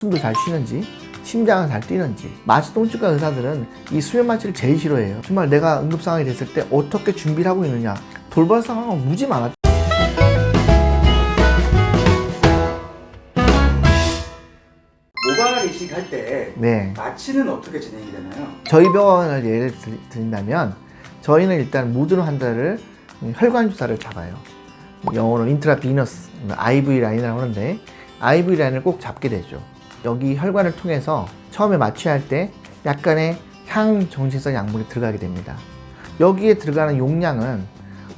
숨도 잘 쉬는지, 심장은 잘 뛰는지. 마취통증과 의사들은 이 수면 마취를 제일 싫어해요. 정말 내가 응급 상황이 됐을 때 어떻게 준비를 하고 있느냐. 돌발 상황은 무지 많았죠. 모발 이식 할 때 네. 마취는 어떻게 진행이 되나요? 저희 병원을 예를 드린다면 저희는 일단 모든 환자를 혈관 주사를 잡아요. 영어로 인트라비너스, IV 라인이라고 하는데 IV 라인을 꼭 잡게 되죠. 여기 혈관을 통해서 처음에 마취할 때 약간의 향정신성 약물이 들어가게 됩니다. 여기에 들어가는 용량은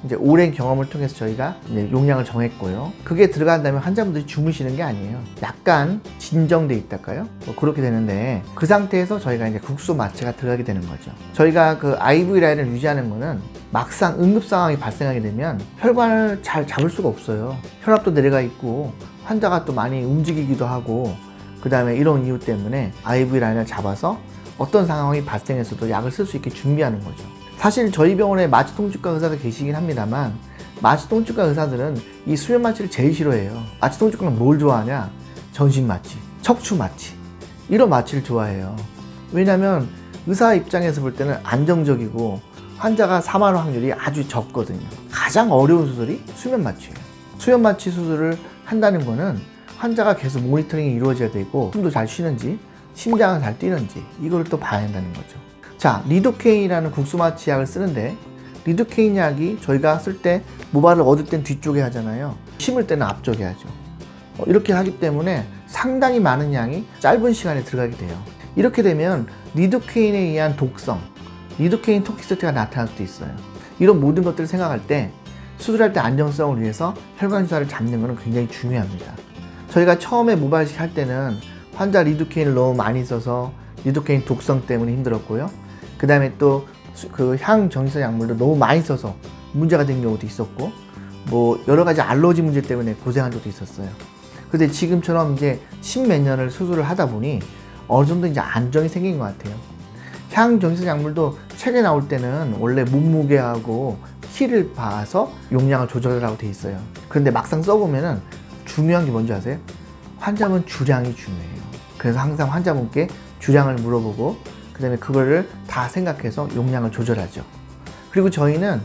이제 오랜 경험을 통해서 저희가 이제 용량을 정했고요. 그게 들어간다면 환자분들이 주무시는 게 아니에요. 약간 진정돼 있달까요? 뭐 그렇게 되는데 그 상태에서 저희가 이제 국소 마취가 들어가게 되는 거죠. 저희가 그 IV 라인을 유지하는 거는 막상 응급 상황이 발생하게 되면 혈관을 잘 잡을 수가 없어요. 혈압도 내려가 있고 환자가 또 많이 움직이기도 하고 그 다음에 이런 이유 때문에 IV 라인을 잡아서 어떤 상황이 발생해서도 약을 쓸 수 있게 준비하는 거죠. 사실 저희 병원에 마취통증과 의사가 계시긴 합니다만 마취통증과 의사들은 이 수면 마취를 제일 싫어해요. 마취통증과는 뭘 좋아하냐? 전신 마취, 척추 마취 이런 마취를 좋아해요. 왜냐하면 의사 입장에서 볼 때는 안정적이고 환자가 사망 확률이 아주 적거든요. 가장 어려운 수술이 수면 마취예요. 수면 마취 수술을 한다는 거는 환자가 계속 모니터링이 이루어져야 되고 숨도 잘 쉬는지 심장은 잘 뛰는지 이걸 또 봐야 한다는 거죠. 자, 리도케인이라는 국소마취 약을 쓰는데 리도케인 약이 저희가 쓸 때 모발을 얻을 땐 뒤쪽에 하잖아요. 심을 때는 앞쪽에 하죠. 이렇게 하기 때문에 상당히 많은 양이 짧은 시간에 들어가게 돼요. 이렇게 되면 리도케인에 의한 독성, 리도케인 톡시시티가 나타날 수도 있어요. 이런 모든 것들을 생각할 때 수술할 때 안정성을 위해서 혈관 주사를 잡는 것은 굉장히 중요합니다. 저희가 처음에 모발이식 할 때는 환자 리도케인을 너무 많이 써서 리도케인 독성 때문에 힘들었고요. 그 다음에 또 그 향정신성 약물도 너무 많이 써서 문제가 된 경우도 있었고, 뭐 여러 가지 알러지 문제 때문에 고생한 적도 있었어요. 근데 지금처럼 이제 십몇 년을 수술을 하다 보니 어느 정도 이제 안정이 생긴 것 같아요. 향정신성 약물도 책에 나올 때는 원래 몸무게하고 키를 봐서 용량을 조절하라고 돼 있어요. 그런데 막상 써보면은 중요한 게 뭔지 아세요? 환자분 주량이 중요해요. 그래서 항상 환자분께 주량을 물어보고 그 다음에 그거를 다 생각해서 용량을 조절하죠. 그리고 저희는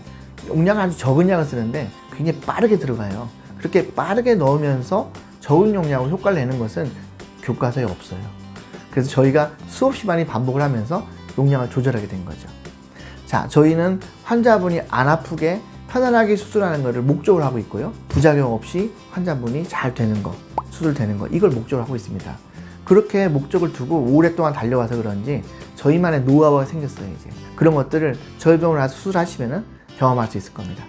용량 아주 적은 양을 쓰는데 굉장히 빠르게 들어가요. 그렇게 빠르게 넣으면서 적은 용량으로 효과를 내는 것은 교과서에 없어요. 그래서 저희가 수없이 많이 반복을 하면서 용량을 조절하게 된 거죠. 자, 저희는 환자분이 안 아프게 편안하게 수술하는 것을 목적으로 하고 있고요. 부작용 없이 환자분이 잘 되는 거, 수술되는 거, 이걸 목적으로 하고 있습니다. 그렇게 목적을 두고 오랫동안 달려와서 그런지 저희만의 노하우가 생겼어요. 이제 그런 것들을 저희 병원에 와서 수술하시면 경험할 수 있을 겁니다.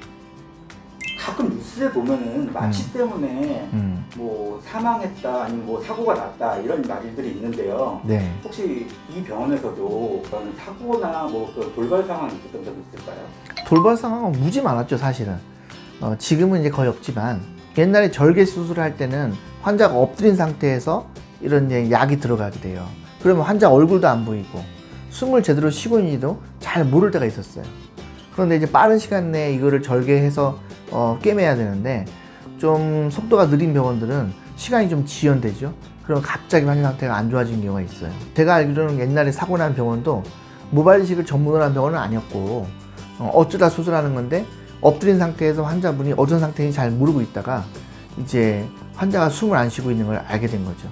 가끔 뉴스에 보면은 마취 때문에 뭐 사망했다 아니면 뭐 사고가 났다 이런 말들이 있는데요. 네. 혹시 이 병원에서도 그런 사고나 뭐 그 돌발 상황이 있었던 적이 있을까요? 돌발 상황은 무지 많았죠, 사실은. 지금은 이제 거의 없지만 옛날에 절개 수술을 할 때는 환자가 엎드린 상태에서 이런 이제 약이 들어가게 돼요. 그러면 환자 얼굴도 안 보이고 숨을 제대로 쉬고 있는지도 잘 모를 때가 있었어요. 그런데 이제 빠른 시간 내에 이거를 절개해서 꿰매야 되는데 좀 속도가 느린 병원들은 시간이 좀 지연되죠. 그럼 갑자기 환자 상태가 안 좋아지는 경우가 있어요. 제가 알기로는 옛날에 사고 난 병원도 모발 이식을 전문으로 한 병원은 아니었고 어쩌다 수술하는 건데 엎드린 상태에서 환자분이 어떤 상태인지 잘 모르고 있다가 이제 환자가 숨을 안 쉬고 있는 걸 알게 된 거죠.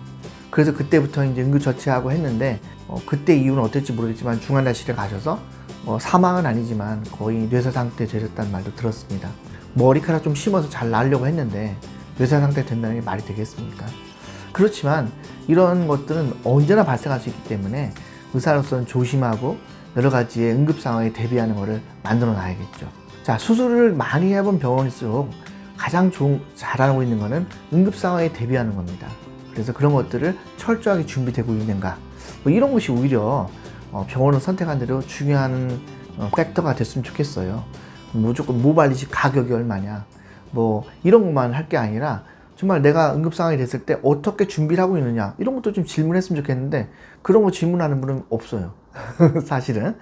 그래서 그때부터 이제 응급처치하고 했는데 그때 이유는 어떨지 모르겠지만 중환자실에 가셔서 사망은 아니지만 거의 뇌사 상태 되셨다는 말도 들었습니다. 머리카락 좀 심어서 잘 나으려고 했는데 뇌사 상태 된다는 게 말이 되겠습니까? 그렇지만 이런 것들은 언제나 발생할 수 있기 때문에 의사로서는 조심하고 여러 가지의 응급 상황에 대비하는 것을 만들어 놔야겠죠. 자, 수술을 많이 해본 병원일수록 가장 잘하고 있는 것은 응급 상황에 대비하는 겁니다. 그래서 그런 것들을 철저하게 준비되고 있는가, 뭐 이런 것이 오히려 병원을 선택한 대로 중요한 팩터가 됐으면 좋겠어요. 무조건 모발 이식 가격이 얼마냐, 뭐 이런 것만 할 게 아니라 정말 내가 응급 상황이 됐을 때 어떻게 준비를 하고 있느냐, 이런 것도 좀 질문했으면 좋겠는데 그런 거 질문하는 분은 없어요. 사실은.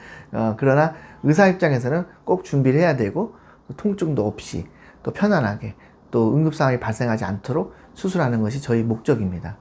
그러나 의사 입장에서는 꼭 준비를 해야 되고 통증도 없이 또 편안하게 또 응급 상황이 발생하지 않도록 수술하는 것이 저희 목적입니다.